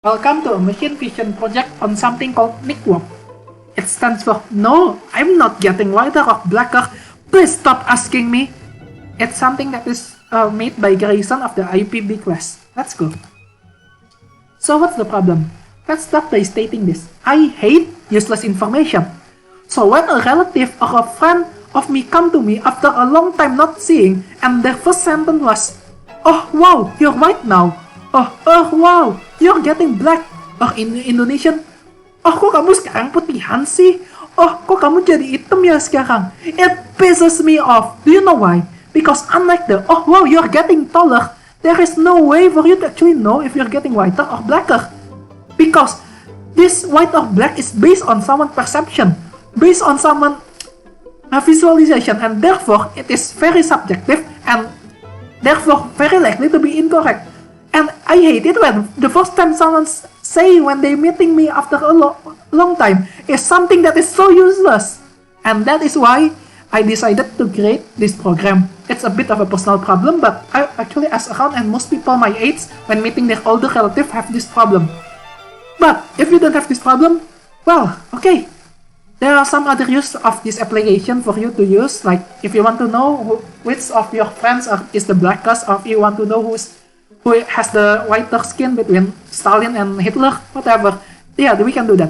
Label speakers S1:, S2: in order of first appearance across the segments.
S1: Welcome to a machine vision project on something called NICWOP. It stands for No, I'm not getting whiter or blacker. Please stop asking me. It's something that is made by Grayson of the IPB class. Let's go. So what's the problem? Let's start by stating this. I hate useless information. So when a relative or a friend of me come to me after a long time not seeing and their first sentence was, "Oh wow, you're white now. Oh wow, you're getting black." Or in Indonesian, "Oh kok kamu sekarang putihan sih? Oh kok kamu jadi hitam ya sekarang?" It pisses me off. Do you know why? Because unlike the "Oh wow, you're getting taller," there is no way for you to actually know if you're getting whiter or blacker. Because this white or black is based on someone's perception, based on someone's visualization, and therefore it is very subjective and therefore very likely to be incorrect. And I hate it when the first time someone say when they meeting me after a long time is something that is so useless. And that is why I decided to create this program. It's a bit of a personal problem, but I actually ask around and most people my age when meeting their older relative have this problem. But if you don't have this problem, well, okay. There are some other use of this application for you to use, like if you want to know which of your friends is the blackest, or if you want to know who has the whiter skin between Stalin and Hitler, whatever. Yeah, we can do that.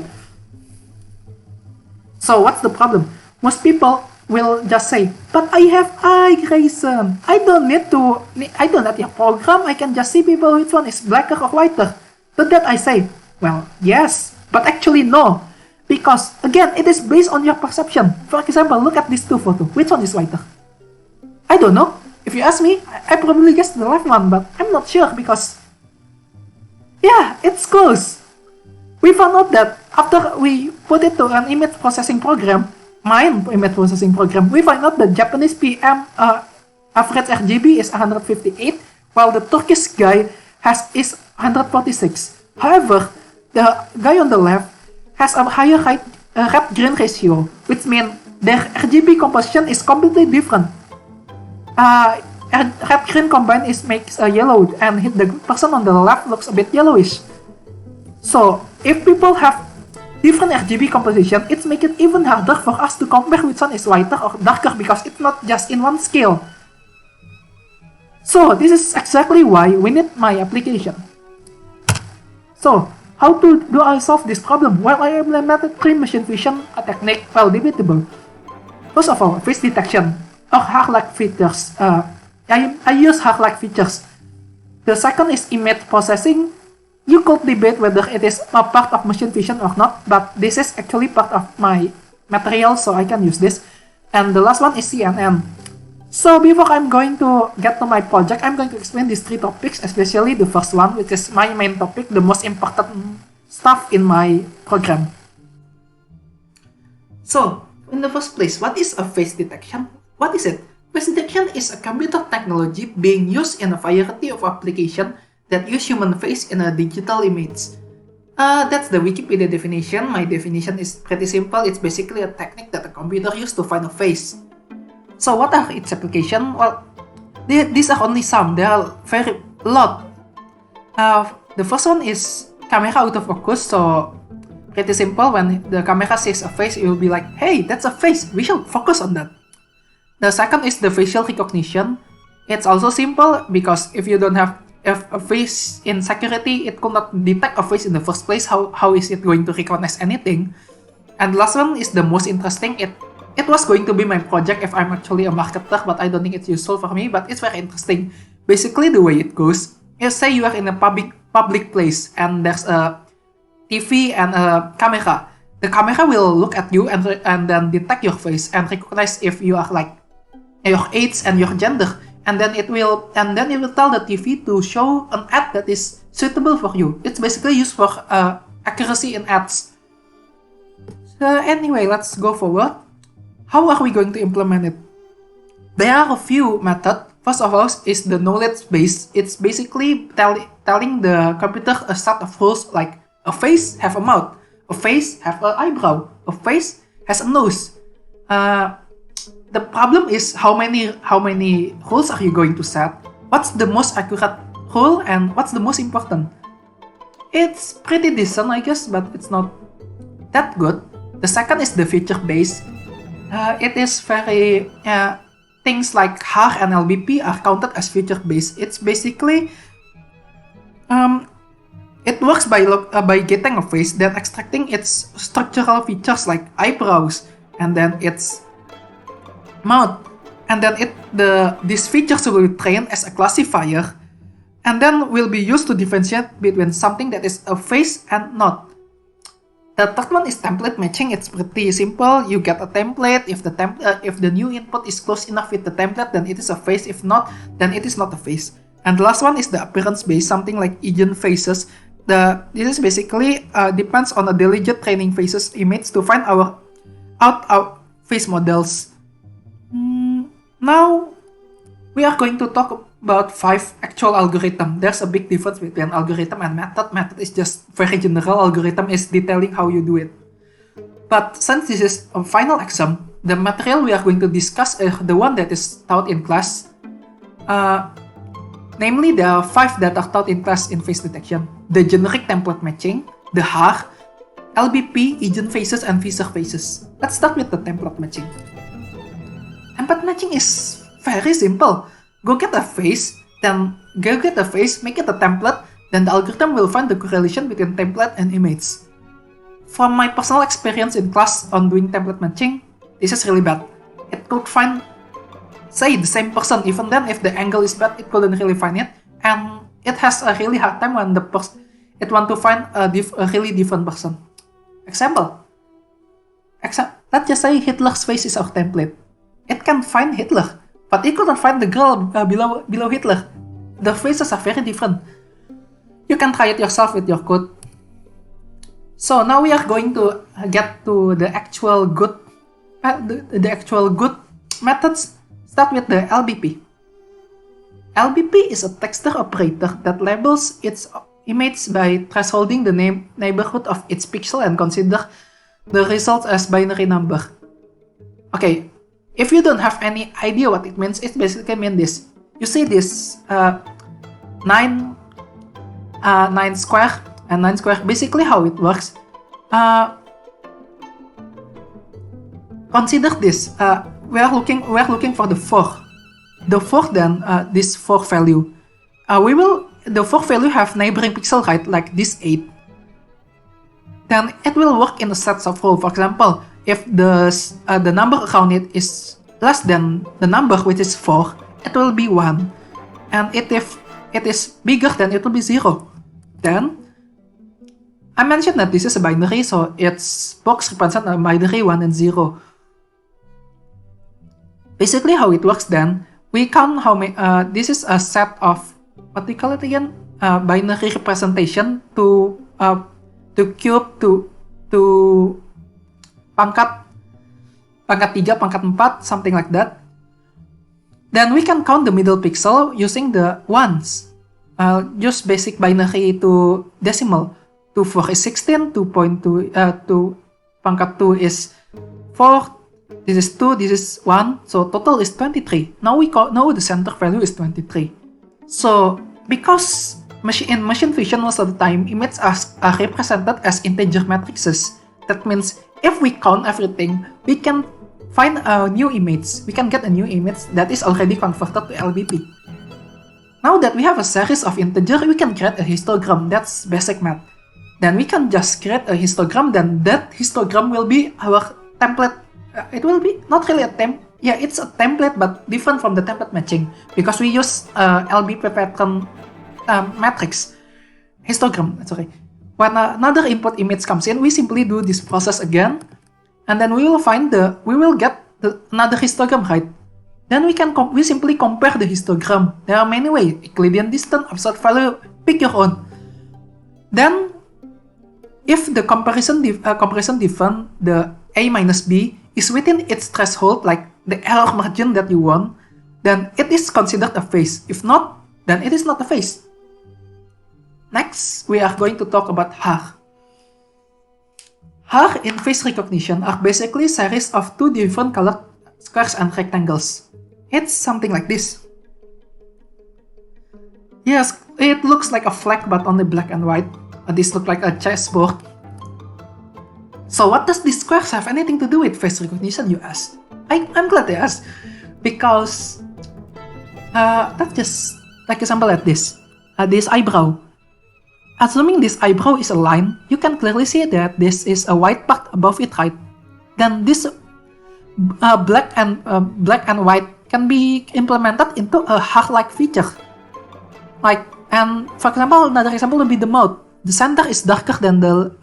S1: So what's the problem? Most people will just say, "But I have eye, Grayson. I don't need your program. I can just see people which one is blacker or whiter." To that I say, well, yes, but actually no. Because, again, it is based on your perception. For example, look at these two photos. Which one is whiter? I don't know. If you ask me, I probably guess the left one, but I'm not sure because, yeah, it's close. We found out that after we put it to an image processing program, image processing program, we find out the Japanese PM average RGB is 158, while the Turkish guy is 146. However, the guy on the left has a higher red-green ratio, which means their RGB composition is completely different. Red-green combined makes a yellow, and the person on the left looks a bit yellowish. So, if people have different RGB composition, it makes it even harder for us to compare which one is whiter or darker because it's not just in one scale. So, this is exactly why we need my application. So, how do I solve this problem? Well, I implemented 3 machine vision technique, well, debatable. First of all, face detection or hair-like features. I use hair-like features. The second is image processing. You could debate whether it is a part of machine vision or not, but this is actually part of my material, so I can use this. And the last one is CNN. So before I'm going to get to my project, I'm going to explain these 3 topics, especially the first one, which is my main topic, the most important stuff in my program. So, in the first place, what is a face detection? What is it? Face detection is a computer technology being used in a variety of applications that use human face in a digital image. That's the Wikipedia definition. My definition is pretty simple. It's basically a technique that a computer uses to find a face. So what are its applications? Well, these are only some. There are a lot. The first one is camera autofocus. So pretty simple. When the camera sees a face, it will be like, "Hey, that's a face. We should focus on that." The second is the facial recognition. It's also simple because if you don't have a face in security, it could not detect a face in the first place. How is it going to recognize anything? And the last one is the most interesting. It was going to be my project if I'm actually a marketer, but I don't think it's useful for me, but it's very interesting. Basically, the way it goes is, say you are in a public place and there's a TV and a camera. The camera will look at you and then detect your face and recognize if you are like your age and your gender, and then it will tell the TV to show an ad that is suitable for you. It's basically used for accuracy in ads. So anyway, let's go forward. How are we going to implement it? There are a few methods. First of all is the knowledge base. It's basically telling the computer a set of rules like a face have a mouth, a face have an eyebrow, a face has a nose. The problem is how many rules are you going to set? What's the most accurate rule and what's the most important? It's pretty decent, I guess, but it's not that good. The second is the feature base. It is very things like HAR and LBP are counted as feature base. It's basically it works by getting a face, then extracting its structural features like eyebrows, and then its mouth, and then these features will be trained as a classifier, and then will be used to differentiate between something that is a face and not. The third one is template matching. It's pretty simple. You get a template. If the new input is close enough with the template, then it is a face. If not, then it is not a face. And the last one is the appearance base, something like Eigen faces. This is basically depends on a diligent training faces image to find our face models. Now we are going to talk about 5 actual algorithm. There's a big difference between algorithm and method. Method is just very general. Algorithm is detailing how you do it. But since this is a final exam, the material we are going to discuss is the one that is taught in class. Namely, there are 5 that are taught in class in face detection. The generic template matching, the HAR, LBP, Eigen faces, and Fisher faces. Let's start with the template matching. Template matching is very simple. Go get a face, make it a template, then the algorithm will find the correlation between template and image. From my personal experience in class on doing template matching, this is really bad. It could find, say, the same person, even then if the angle is bad, it couldn't really find it, and it has a really hard time when it want to find a really different person. Example, let's just say Hitler's face is our template. It can find Hitler, but it couldn't find the girl below Hitler. The faces are very different. You can try it yourself with your code. So now we are going to get to the actual good methods. Start with the LBP. LBP is a texture operator that labels its image by thresholding the neighborhood of its pixel and consider the result as binary number. Okay. If you don't have any idea what it means, it basically means this. You see this 9 square and 9 square. Basically how it works. Consider this. We are looking for the 4. The 4 then this 4 value. The 4 value have neighboring pixel, right? Like this 8. Then it will work in a set of rows. For example, if the number around it is less than the number, which is 4, it will be 1. And if it is bigger, then it will be 0. Then, I mentioned that this is a binary, so its box represents a binary 1 and 0. Basically, how it works then, we count how many, this is a set of, what do you call it again? Binary representation to cube, to pangkat 3, pangkat 4, something like that. Then we can count the middle pixel using the ones. Use basic binary to decimal. 2 4 is 16, 2.2, pangkat 2 is 4, this is 2, this is 1, so total is 23. Now the center value is 23. So because in machine vision most of the time images are represented as integer matrices, that means if we count everything, we can find a new image. We can get a new image that is already converted to LBP. Now that we have a series of integer, we can create a histogram. That's basic math. Then we can just create a histogram, then that histogram will be our template. It will be not really a it's a template, but different from the template matching because we use LBP pattern matrix histogram. Sorry. When another input image comes in, we simply do this process again, and then we will get another histogram, right? Then we simply compare the histogram. There are many ways: Euclidean distance, absolute value, pick your own. Then, if the comparison different, the A minus B is within its threshold, like the error margin that you want, then it is considered a face. If not, then it is not a face. Next, we are going to talk about HAR. HAR in face recognition are basically series of 2 different colored squares and rectangles. It's something like this. Yes, it looks like a flag but only black and white. This looks like a chessboard. So what does these squares have anything to do with face recognition, you ask? I'm glad they asked, because let's just take example at this. This eyebrow. Assuming this eyebrow is a line, you can clearly see that this is a white part above it, right? Then this black and white can be implemented into a heart-like feature. And for example, another example would be the mouth. The center is darker than the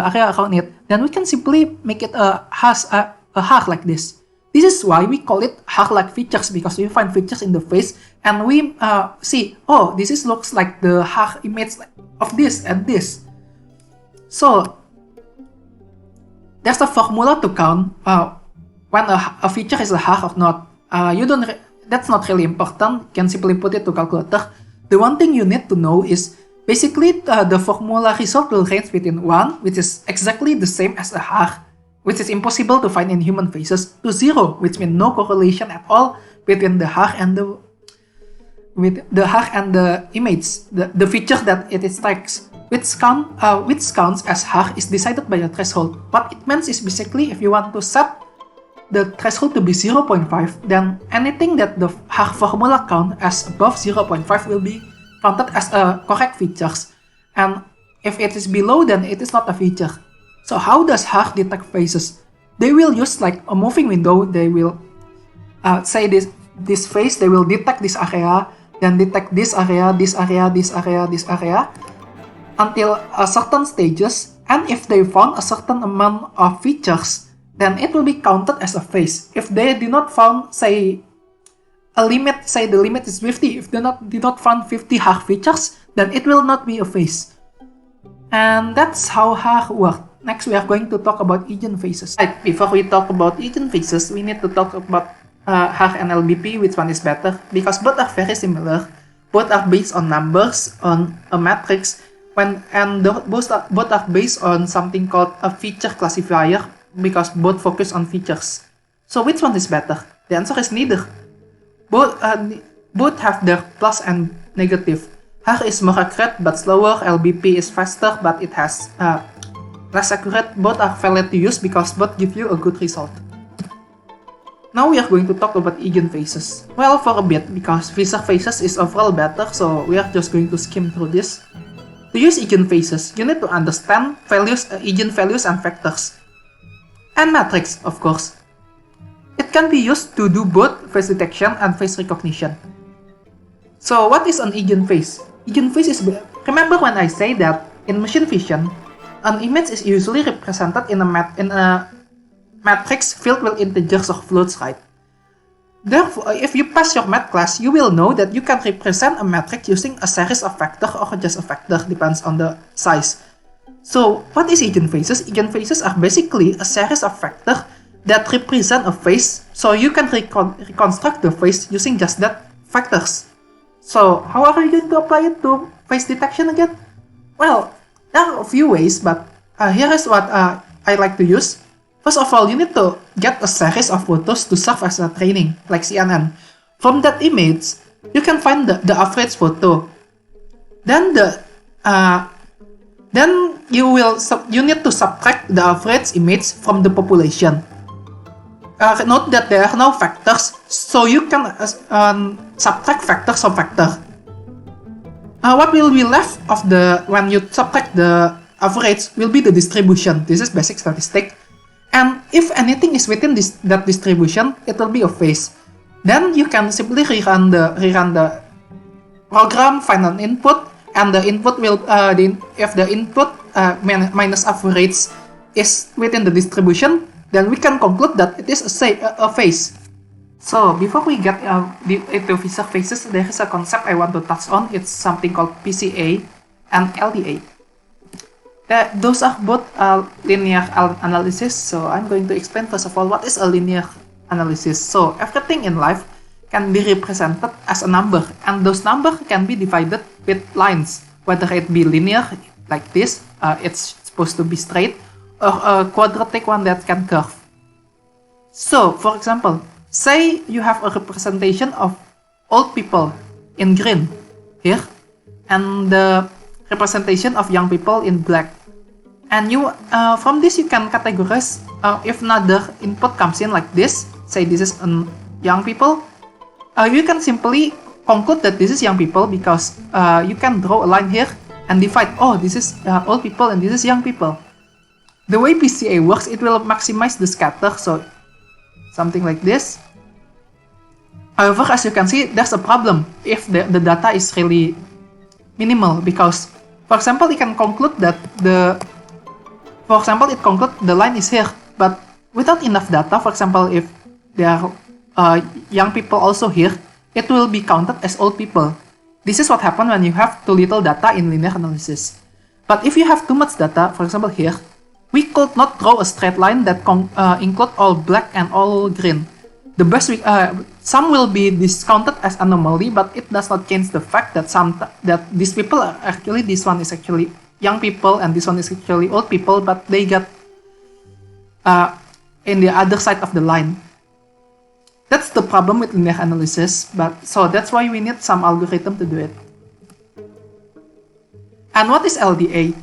S1: area around it. Then we can simply make it a heart like this. This is why we call it heart-like features, because we find features in the face and we see, oh, this looks like the heart image of this and this. So there's a formula to count when a feature is a heart or not. That's not really important. You can simply put it to calculator. The one thing you need to know is basically the formula result will range between 1, which is exactly the same as a heart, which is impossible to find in human faces, to 0, which means no correlation at all between the heart and the image, the feature that it takes. Which counts as heart is decided by a threshold. What it means is basically if you want to set the threshold to be 0.5, then anything that the heart formula count as above 0.5 will be counted as a correct features. And if it is below, then it is not a feature. So how does heart detect faces? They will use like a moving window. They will say this face, they will detect this area, then detect this area, this area, this area, this area, until a certain stages. And if they found a certain amount of features, then it will be counted as a face. If they did not found, say, a limit, say the limit is 50, if they did not find 50 heart features, then it will not be a face. And that's how heart works. Next, we are going to talk about Eigen faces. Right, before we talk about Eigen faces, we need to talk about heart and LBP, which one is better, because both are very similar. Both are based on numbers, on a matrix, both are based on something called a feature classifier, because both focus on features. So which one is better? The answer is neither. Both have their plus and negative. Heart is more accurate but slower, LBP is faster but it has less accurate. Both are valid to use because both give you a good result. Now we are going to talk about Eigen faces. Well, for a bit, because Fisher faces is overall better, so we are just going to skim through this. To use Eigen faces, you need to understand Eigen values and vectors. And matrix, of course. It can be used to do both face detection and face recognition. So what is an Eigen face? Eigen face is... Remember when I say that in machine vision, an image is usually represented in a matrix filled with integers or floats, right? Therefore, if you pass your math class, you will know that you can represent a matrix using a series of vectors or just a vector, depends on the size. So, what is Eigen faces? Eigen faces are basically a series of vectors that represent a face, so you can reconstruct the face using just that vectors. So, how are you going to apply it to face detection again? Well, there are a few ways, but here is what I like to use. First of all, you need to get a series of photos to serve as a training, like CNN. From that image, you can find the average photo. Then you need to subtract the average image from the population. Note that there are no factors, so you can subtract factors of factor. What will be left of when you subtract the average will be the distribution. This is basic statistic. And if anything is within that distribution, it will be a face. Then you can simply rerun the program, find an input, and the input will if the input minus average is within the distribution, then we can conclude that it is a face. So before we get into Fisher faces, there is a concept I want to touch on. It's something called PCA and LDA. Those are both linear analysis, so I'm going to explain first of all what is a linear analysis. So everything in life can be represented as a number, and those numbers can be divided with lines, whether it be linear like this, it's supposed to be straight, or a quadratic one that can curve. So for example, say you have a representation of old people in green here, and the representation of young people in black. And from this you can categorize if another input comes in like this, say this is young people, you can simply conclude that this is young people because you can draw a line here and divide, this is old people and this is young people. The way PCA works, it will maximize the scatter, so something like this. However, as you can see, there's a problem if the data is really minimal because, for example, it can conclude that the line is here, but without enough data, for example, if there are young people also here, it will be counted as old people. This is what happens when you have too little data in linear analysis. But if you have too much data, for example here, we could not draw a straight line that include all black and all green. The best some will be discounted as anomaly, but it does not change the fact that these people are actually, this one is actually young people and this one is actually old people, but they got in the other side of the line. That's the problem with linear analysis, so that's why we need some algorithm to do it. And what is LDA?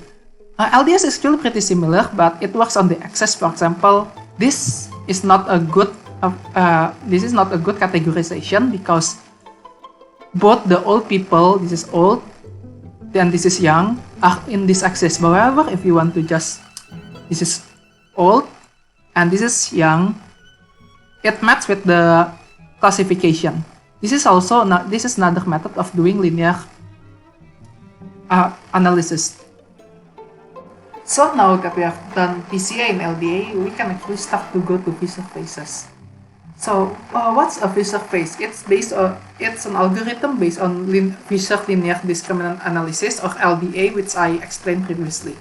S1: LDA is actually pretty similar, but it works on the axis. For example, this is not a good categorization because both the old people, this is old, and this is young, are in this axis. However, if you want to this is old and this is young, it matches with the classification. This is another method of doing linear analysis. So now that we have done PCA and LDA, we can actually start to go to Fisher phases. So what's a Fisher phase? It's an algorithm based on Fisher linear discriminant analysis, or LDA, which I explained previously.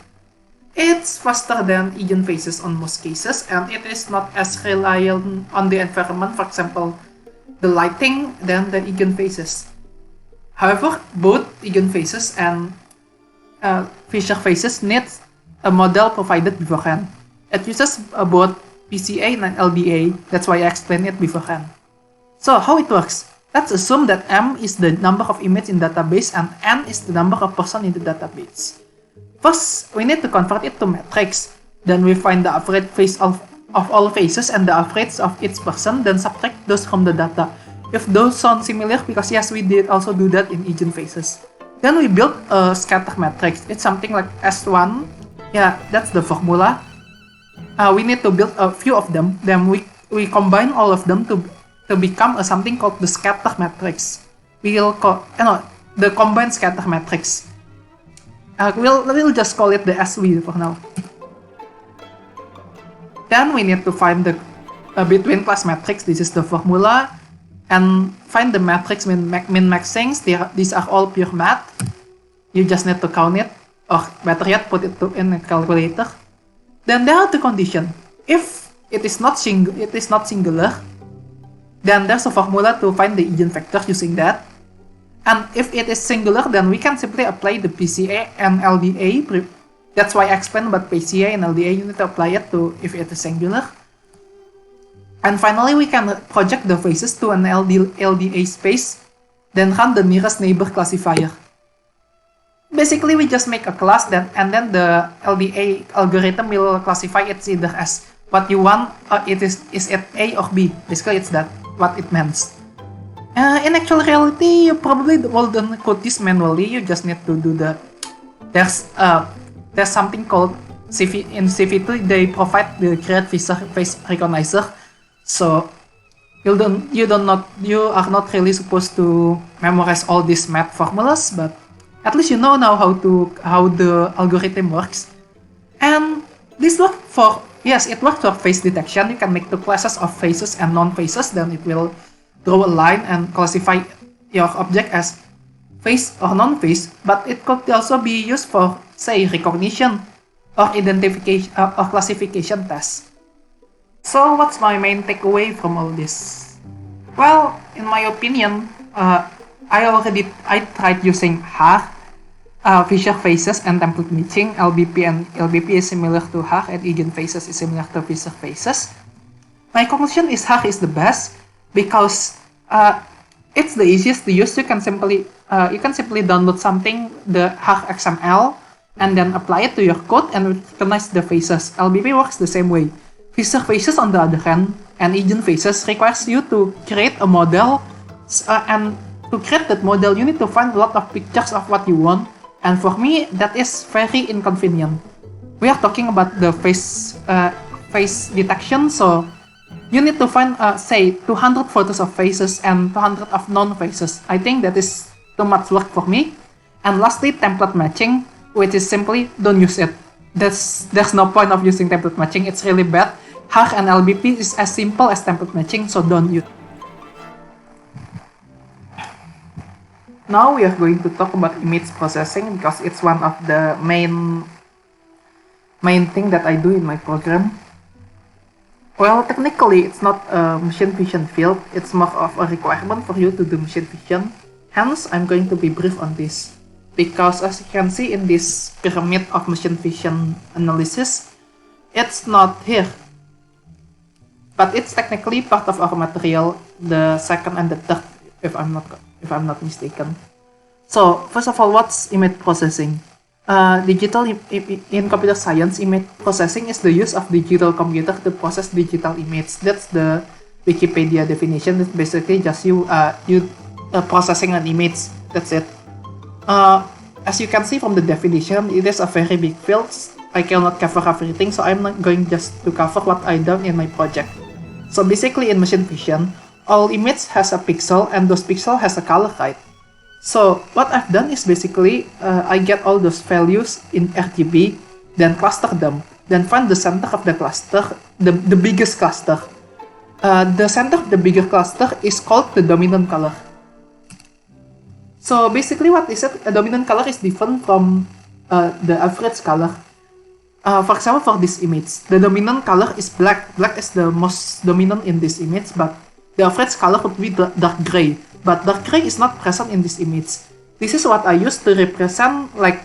S1: It's faster than eigenphases on most cases, and it is not as reliant on the environment, for example, the lighting, than the eigenphases. However, both eigenphases and Fisher phases need a model provided beforehand. It uses both PCA and LDA, that's why I explained it beforehand. So how it works? Let's assume that M is the number of images in database and N is the number of person in the database. First, we need to convert it to matrix. Then we find the average face of all faces and the average of each person, then subtract those from the data. If those sound similar, because yes, we did also do that in eigenphases. Then we build a scatter matrix. It's something like S1. Yeah, that's the formula. We need to build a few of them. Then we combine all of them to become something called the scatter matrix. We'll call the combined scatter matrix. We'll just call it the SV for now. Then we need to find the between class matrix. This is the formula, and find the matrix min-max things. These are all pure math. You just need to count it, or better yet, put it in a calculator. Then there are the conditions. If it is not singular, then there's a formula to find the eigenvector using that. And if it is singular, then we can simply apply the PCA and LDA. That's why I explained about PCA and LDA. You need to apply it to if it is singular. And finally, we can project the faces to an LDA space, then run the nearest neighbor classifier. Basically, we just make a class, and then the LDA algorithm will classify it either as what you want, is it A or B. Basically, it's that what it means. In actual reality, you probably wouldn't code this manually. You just need to do there's something called in CV2. They provide the create face recognizer. So you are not really supposed to memorize all these math formulas, but at least you know now how the algorithm works. And this works for face detection. You can make two classes of faces and non-faces. Then it will draw a line and classify your object as face or non-face. But it could also be used for, say, recognition or identification or classification tests. So what's my main takeaway from all this? Well, in my opinion, I tried using HAR, Fisher phases and template matching. LBP is similar to HAR, and eigenphases is similar to Fisher phases. My conclusion is HAR is the best because It's the easiest to use. You can simply download something, the Hug XML, and then apply it to your code and recognize the faces. LBP works the same way. User faces, on the other hand, and agent faces requires you to create a model, and to create that model, you need to find a lot of pictures of what you want. And for me, that is very inconvenient. We are talking about the face detection, so you need to find, say, 200 photos of faces and 200 of non-faces. I think that is too much work for me. And lastly, template matching, which is simply don't use it. There's no point of using template matching. It's really bad. Hug and LBP is as simple as template matching, so don't use. Now we are going to talk about image processing because it's one of the main thing that I do in my program. Well, technically it's not a machine vision field, it's more of a requirement for you to do machine vision. Hence, I'm going to be brief on this. Because as you can see in this pyramid of machine vision analysis, it's not here. But it's technically part of our material, the second and the third, if I'm not mistaken. So, first of all, what's image processing? In computer science, image processing is the use of digital computer to process digital image. That's the Wikipedia definition. It's basically just you processing an image. That's it. As you can see from the definition, it is a very big field. I cannot cover everything, so I'm not going just to cover what I done in my project. So basically, in machine vision, all image has a pixel, and those pixel has a color, right? So what I've done is basically I get all those values in RGB, then cluster them, then find the center of the cluster, the biggest cluster. The center of the bigger cluster is called the dominant color. So basically what is it? A dominant color is different from the average color. For example, for this image, the dominant color is black. Black is the most dominant in this image, but the average color would be dark gray. But dark gray is not present in this image. This is what I use to represent like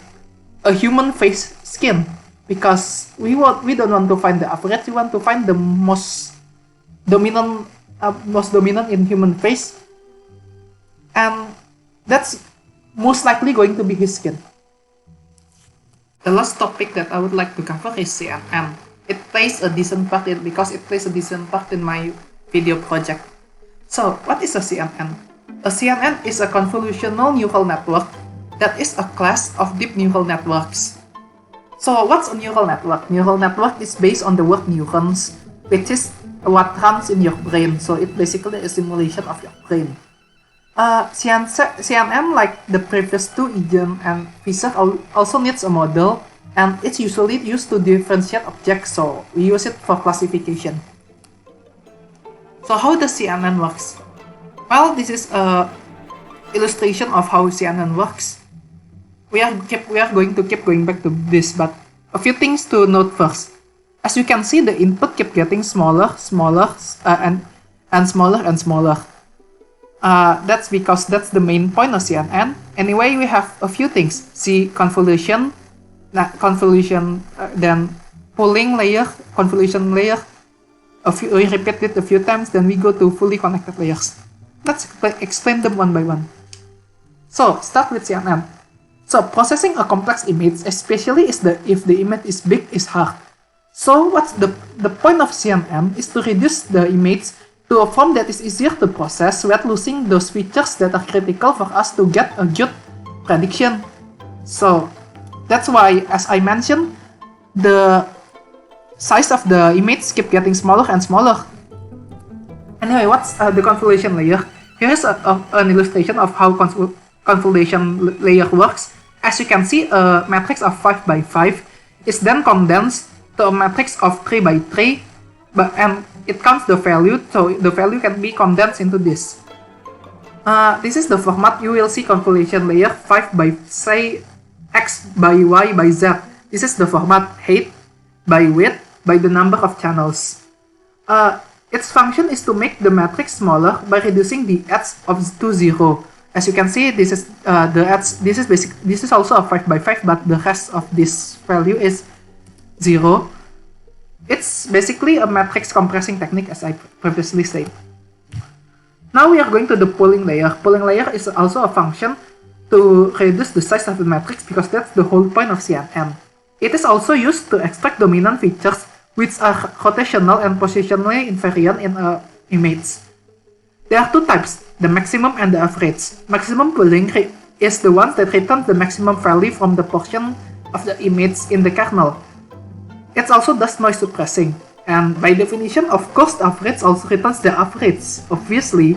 S1: a human face skin, because we don't want to find the average. We want to find the most dominant in human face, and that's most likely going to be his skin. The last topic that I would like to cover is CNN. It plays a decent part in my video project. So, what is a CNN? A CNN is a convolutional neural network that is a class of deep neural networks. So, what's a neural network? Neural network is based on the word neurons, which is what runs in your brain. So, it's basically a simulation of your brain. CNN, like the previous two, Agent and Fisher, also needs a model, and it's usually used to differentiate objects, so we use it for classification. So how does CNN works? Well, this is a illustration of how CNN works. We are going to keep going back to this, but a few things to note first. As you can see, the input keep getting smaller, and smaller. That's because that's the main point of CNN. Anyway, we have a few things. See convolution, then pooling layer, convolution layer. We repeat it a few times, then we go to fully connected layers. Let's explain them one by one. So, start with CNN. So, processing a complex image, especially if the image is big, is hard. So, what's the point of CNN is to reduce the image to a form that is easier to process without losing those features that are critical for us to get a good prediction. So, that's why, as I mentioned, the size of the image keep getting smaller and smaller. Anyway, what's the convolution layer? Here's an illustration of how convolution layer works. As you can see, a matrix of 5 by 5 is then condensed to a matrix of 3 by 3, and it counts the value, so the value can be condensed into this. This is the format you will see convolution layer 5 by, say, x by y by z. This is the format height by width by the number of channels. Its function is to make the matrix smaller by reducing the edge to 0. As you can see, this is the edge. This is also a 5 by 5, but the rest of this value is 0. It's basically a matrix compressing technique, as I previously said. Now we are going to the pooling layer. Pooling layer is also a function to reduce the size of the matrix because that's the whole point of CNN. It is also used to extract dominant features which are rotational and positionally invariant in an image. There are two types, the maximum and the average. Maximum pooling is the one that returns the maximum value from the portion of the image in the kernel. It also does noise suppressing, and by definition, of course, the average also returns the average, obviously,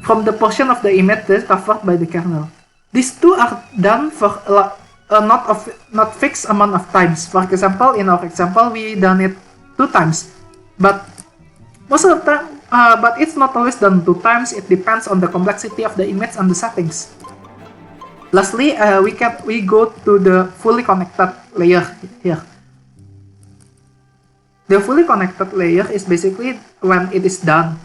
S1: from the portion of the image that is covered by the kernel. These two are done for a not fixed amount of times. For example, in our example, we done it 2 times, but most of the time, but it's not always done 2 times. It depends on the complexity of the image and the settings. Lastly, we go to the fully connected layer here. The fully connected layer is basically when it is done.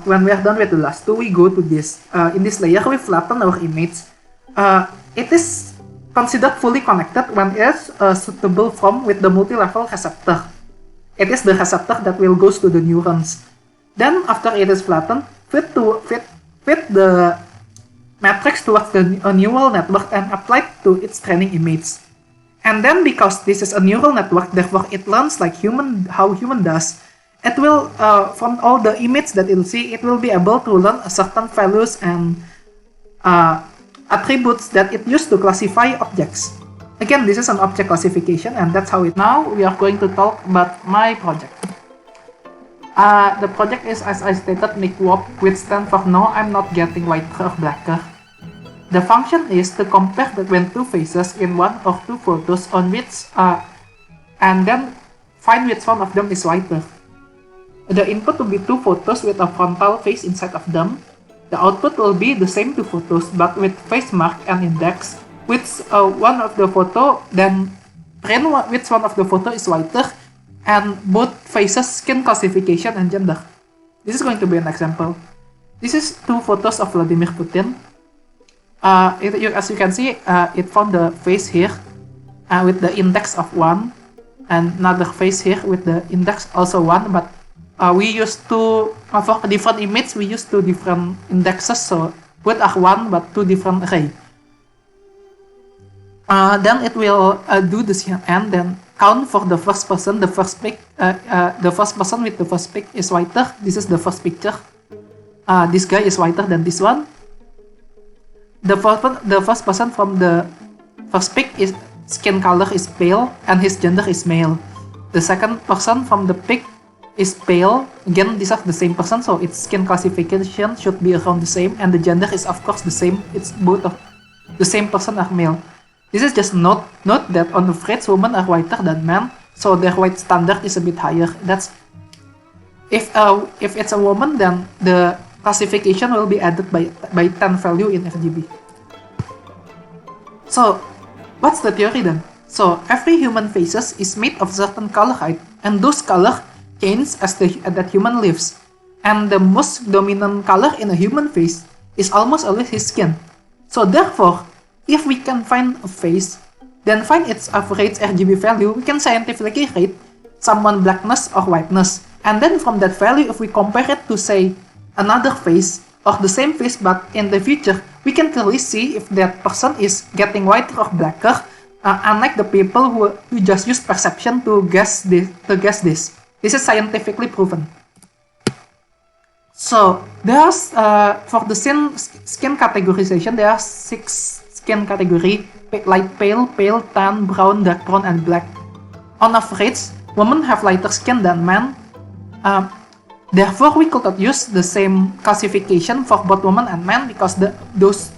S1: When we are done with the last two, we go to this. In this layer, we flatten our image. It is considered fully connected when it is suitable from with the multi-level receptor. It is the receptor that will goes to the neurons. Then after it is flattened, fit the matrix towards a neural network and applied to its training image. And then because this is a neural network, therefore it learns like how human does. It will, from all the image that it will see, it will be able to learn certain values and attributes that it used to classify objects. Again, this is an object classification, and that's how it. Now we are going to talk about my project. The project is, as I stated, NICWOP, which stands for No, I'm Not Getting Whiter or Blacker. The function is to compare between two faces in one or two photos on which, and then find which one of them is whiter. The input will be two photos with a frontal face inside of them. The output will be the same two photos but with face mark and index, which one of the photo, then print which one of the photo is whiter, and both faces, skin classification, and gender. This is going to be an example. This is two photos of Vladimir Putin. As you can see, it found the face here with the index of 1, and another face here with the index also 1, but we used to, for different image, we used 2 different indexes, so both are 1 but 2 different array. Then it will do the CNN, then count for the first person. The first person with the first pic is whiter. This is the first picture. This guy is whiter than this one. The first person from the first pic is skin color is pale and his gender is male. The second person from the pic is pale. Again, these are the same person, so its skin classification should be around the same, and the gender is of course the same. It's both of the same person are male. This is just note that on average women are whiter than men, so their white standard is a bit higher. That's if it's a woman, then the classification will be added by 10 value in RGB. So what's the theory then? So every human faces is made of certain color height, and those color change as that human lives. And the most dominant color in a human face is almost always his skin. So therefore, if we can find a face, then find its average RGB value, we can scientifically rate someone blackness or whiteness. And then from that value, if we compare it to say another face or the same face but in the future, we can clearly see if that person is getting whiter or blacker, unlike the people who just use perception to guess this. This is scientifically proven. So there's for the skin categorization, there are 6 skin category: light pale, pale, tan, brown, dark brown, and black. On average, women have lighter skin than men. Therefore, we could not use the same classification for both women and men because the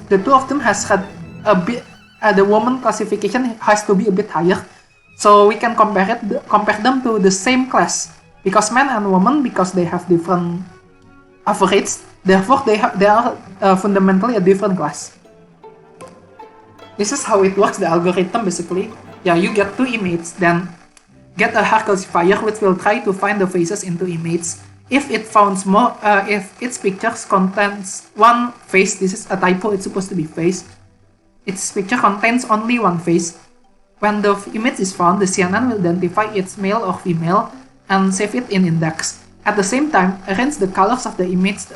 S1: two of them has had a bit. The woman classification has to be a bit higher, so we can compare them to the same class because men and women, because they have different average, therefore they are fundamentally a different class. This is how it works, the algorithm basically. Yeah, you get 2 images, then get a Haar classifier which will try to find the faces into image. If it finds more, if its pictures contains one face, this is a typo, it's supposed to be face. Its picture contains only one face. When the image is found, the CNN will identify it's male or female and save it in index. At the same time, arrange the colors of the image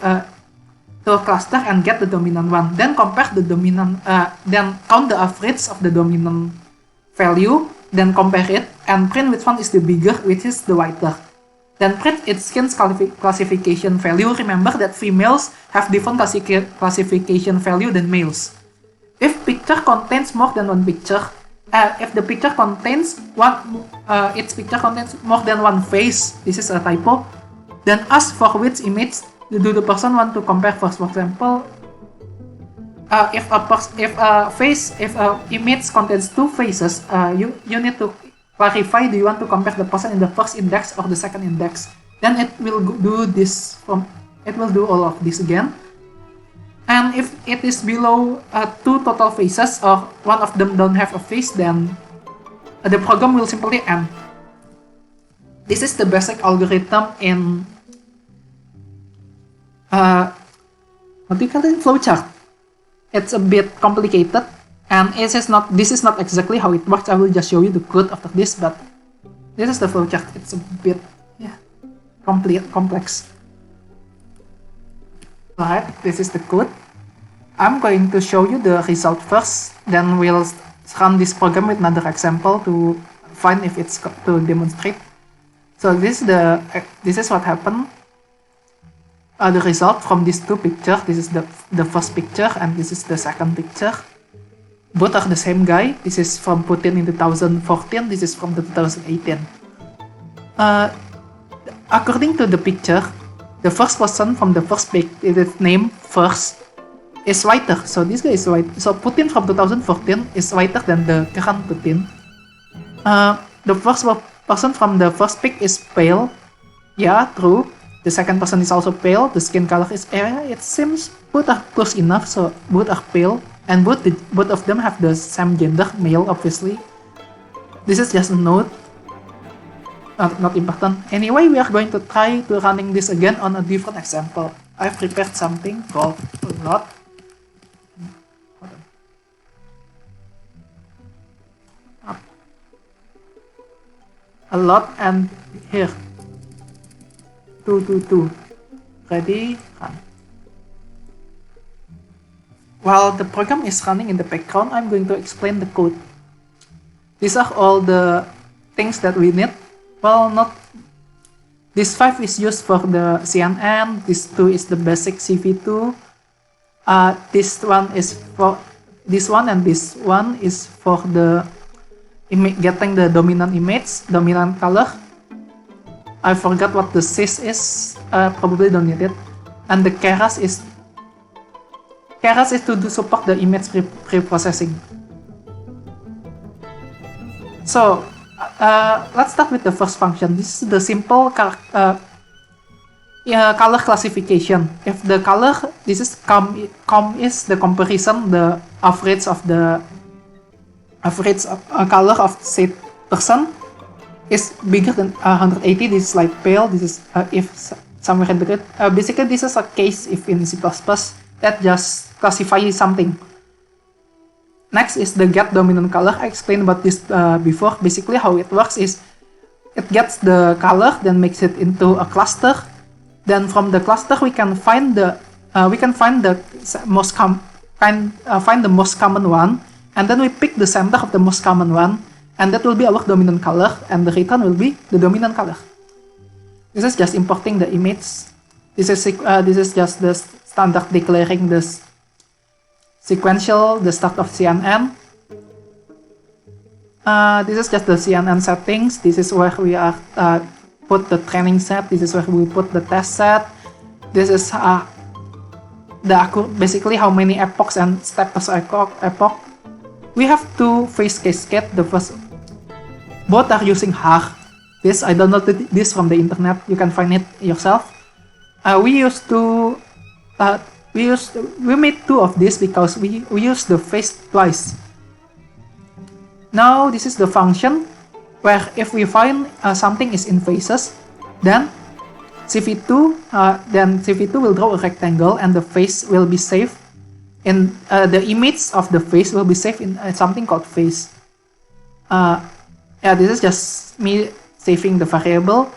S1: to a cluster and get the dominant one. Then compare the dominant, then count the average of the dominant value, then compare it and print which one is the bigger, which is the whiter. Then print its skin classification value. Remember that females have different classification value than males. If picture contains more than one picture, if the picture contains its picture contains more than one face, this is a typo, then ask for which image do the person want to compare first. For example, if a image contains two faces, you need to clarify, do you want to compare the person in the first index or the second index? Then it will do this it will do all of this again. And if it is below two total faces or one of them don't have a face, then the program will simply end. This is the basic algorithm in what do you call it? Flowchart. It's a bit complicated, and this is not exactly how it works. I will just show you the code after this, but this is the flowchart. It's a bit complex. Alright, this is the code. I'm going to show you the result first, then we'll run this program with another example to find if it's to demonstrate. So this is what happened. The result from these two pictures. This is the first picture and this is the second picture. Both are the same guy. This is from Putin in 2014. This is from the 2018. According to the picture, the first person from the first pic, its name first, is whiter. So this guy is white. So Putin from 2014 is whiter than the current Putin. The first person from the first pic is pale. Yeah, true. The second person is also pale. The skin color is it seems both are close enough. So both are pale, and both of them have the same gender, male, obviously. This is just a note. Not important. Anyway, we are going to try to running this again on a different example. I've prepared something called lot. A lot, and here 222. Ready, run. While the program is running in the background, I'm going to explain the code. These are all the things that we need. Well, not this 5 is used for the CNN. This 2 is the basic CV2. This one is for this one, and this one is for the getting the dominant image, dominant color. I forgot what the sys is. Probably don't need it. And the keras is to support the image pre-processing. So let's start with the first function. This is the simple color classification. If the color, this is com is the comparison, the average of the color of said person is bigger than 180. This is light pale. This is if somewhere in between. Basically, this is a case if in C++ that just classifies something. Next is the get dominant color. I explained about this before. Basically, how it works is it gets the color, then makes it into a cluster. Then from the cluster, we can find the most common one, and then we pick the center of the most common one, and that will be our dominant color, and the return will be the dominant color. This is just importing the image. This is just the standard declaring the sequential, the start of CNN. This is just the CNN settings. This is where we are put the training set. This is where we put the test set. This is basically how many epochs and steps per epoch. We have two phase cascade. The first, both are using HAR. This I downloaded this from the internet. You can find it yourself. We made two of this because we used the phase twice. Now this is the function where if we find something is in phases, then CV2 will draw a rectangle and the phase will be saved. And the image of the phase will be saved in something called phase. This is just me saving the variable.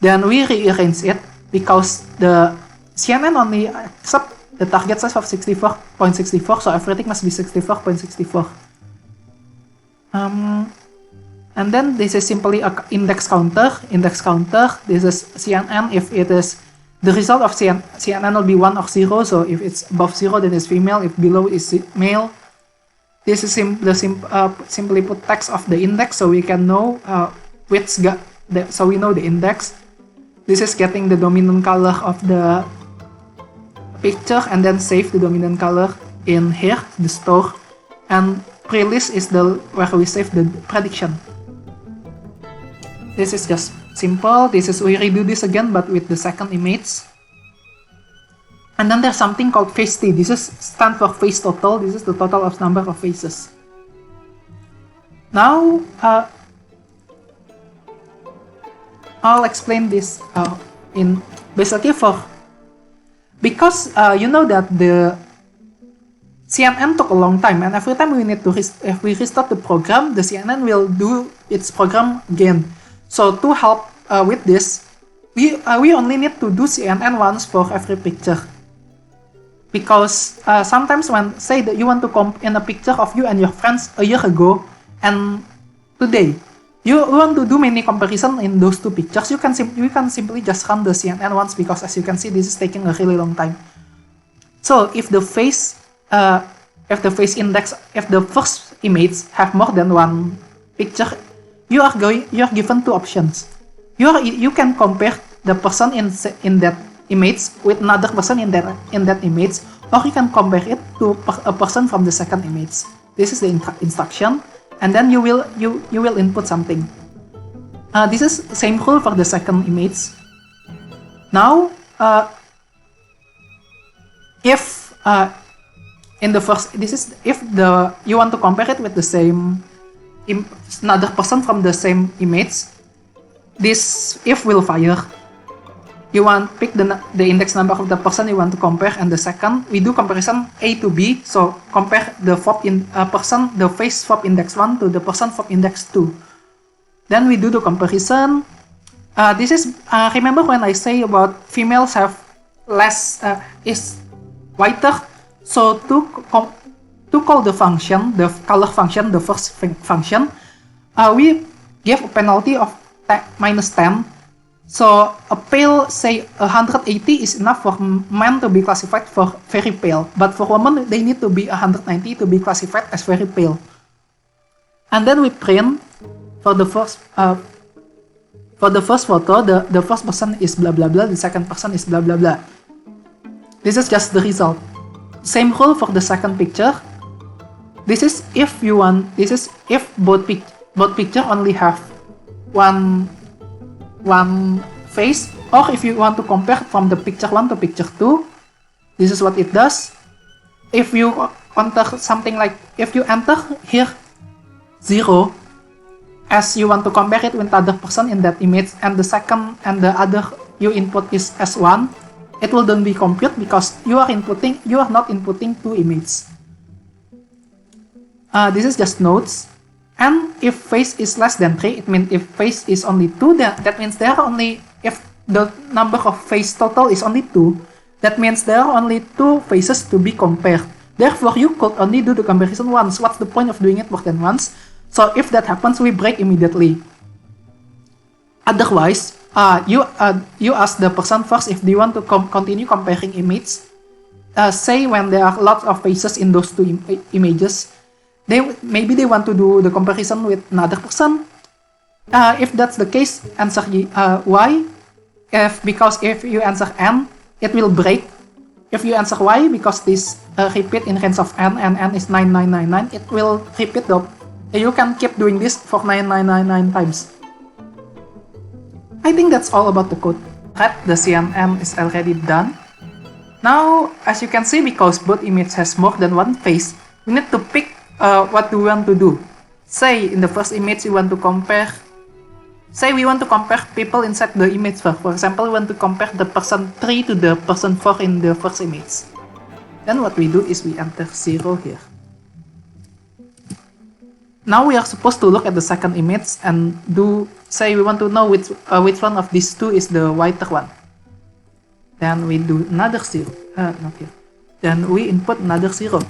S1: Then we rearrange it because the CNN only accept the target size of 64.64, so everything must be 64.64. And then this is simply a index counter. This is CNN. If it is the result of CNN will be 1 or 0. So if it's above 0, then it's female. If below is male. This is simply put text of the index, so we can know so we know the index. This is getting the dominant color of the picture, and then save the dominant color in here, the store. And pre-list is where we save the prediction. This is just simple. We redo this again, but with the second image. And then there's something called face T. This is stand for face total. This is the total of number of faces. Now, I'll explain this in basically because you know that the CNN took a long time, and every time if we restart the program, the CNN will do its program again. So to help with this, we only need to do CNN once for every picture. Because sometimes when, say that you want to in a picture of you and your friends a year ago and today, you want to do many comparison in those two pictures, you can simply just run the CNN once, because as you can see, this is taking a really long time. So if the face index, if the first image have more than one picture, you are given two options. You can compare the person in that image with another person in that image, or you can compare it to a person from the second image. This is the instruction, and then you will input something. This is same rule for the second image. Now, if in the first, if you want to compare it with the same another person from the same image, this if will fire. You pick the index number of the person you want to compare, and the second we do comparison A to B. So compare the the face FOB index 1 to the person FOB index 2. Then we do the comparison. This is remember when I say about females have less is whiter. So to call the function, the color function, the first function, we give a penalty of -10. So a pale, say 180 is enough for men to be classified for very pale, but for women they need to be 190 to be classified as very pale. And then we print for the first photo, the first person is blah blah blah, the second person is blah blah blah. This is just the result. Same rule for the second picture. This is if both picture only have one face, or if you want to compare from the picture 1 to picture 2, this is what it does. If you enter something like, if you enter here 0 as you want to compare it with other person in that image, and the second and the other you input is as 1, it will then be compute because you are not inputting two images. This is just notes. And if face is less than 3, it means if face is only 2, that means there are only, if the number of face total is only 2, that means there are only 2 faces to be compared. Therefore, you could only do the comparison once. What's the point of doing it more than once? So if that happens, we break immediately. Otherwise, you ask the person first if they want to continue comparing images. Say when there are lots of faces in those two images, maybe they want to do the comparison with another person. If that's the case, answer Y. Because if you answer N, it will break. If you answer Y, because this repeat in range of N, and N is 9999, it will repeat. You can keep doing this for 9999 times. I think that's all about the code. The CNN is already done. Now, as you can see, because both images has more than one face, we need to pick what do we want to do. Say in the first image we want to compare. Say we want to compare people inside the image first. For example, we want to compare the person 3 to the person 4 in the first image. Then what we do is we enter 0 here. Now we are supposed to look at the second image and say we want to know which one of these two is the whiter one. Then we do another 0. Not here. Then we input another 0.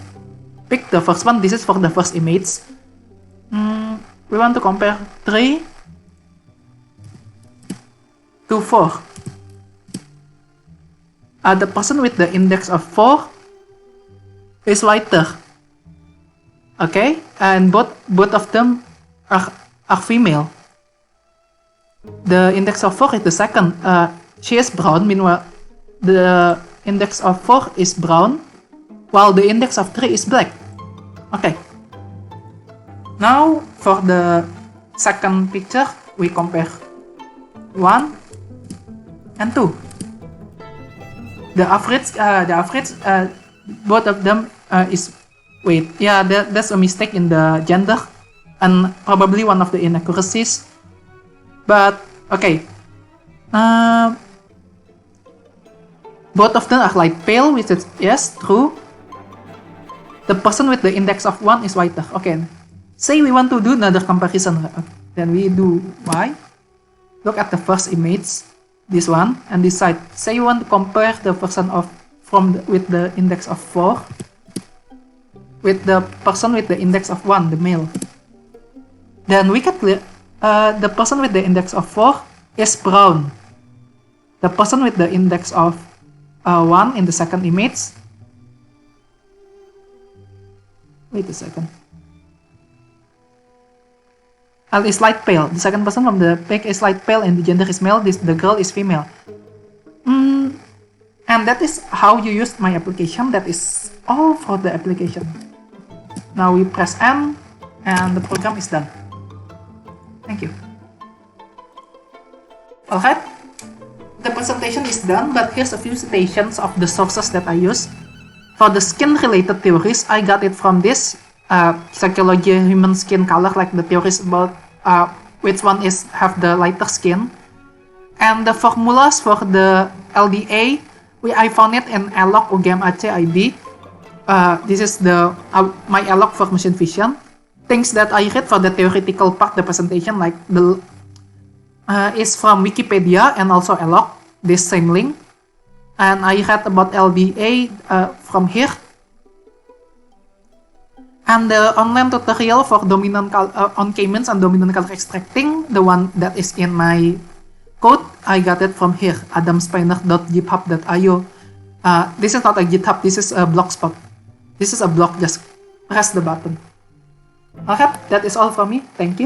S1: Pick the first one. This is for the first image. We want to compare 3 to 4. The person with the index of 4 is whiter. Okay, and both of them are female. The index of 4 is the second. She is brown. Meanwhile, the index of 4 is brown, while the index of 3 is black. Okay. Now for the second picture, we compare 1 and 2. The average, both of them is. Wait, yeah, that's a mistake in the gender, and probably one of the inaccuracies. But okay, both of them are light pale, which is yes, true. The person with the index of 1 is whiter. Okay, say we want to do another comparison, then we do Y. Look at the first image, this one, and decide. Say you want to compare the person with the index of 4 with the person with the index of 1, the male. Then we can clear. The person with the index of 4 is brown. The person with the index of 1 in the second image. Wait a second. Is light pale. The second person from the pic is light pale and the gender is male. The girl is female. And that is how you use my application. That is all for the application. Now we press N and the program is done. Thank you. Alright, the presentation is done, but here's a few citations of the sources that I use. For the skin-related theories, I got it from this psychology of human skin color, like the theories about which one have the lighter skin. And the formulas for the LDA, I found it in ELOC UGM Aceh IB. This is my ELOC for machine vision. Things that I read for the theoretical part, the presentation, like is from Wikipedia and also ELOC, this same link. And I read about LDA from here. And the online tutorial for dominant on K-means and dominant color extracting, the one that is in my code, I got it from here, adamspiner.github.io. This is not a GitHub, this is a blogspot. This is a blog, just press the button. Okay, that is all from me. Thank you.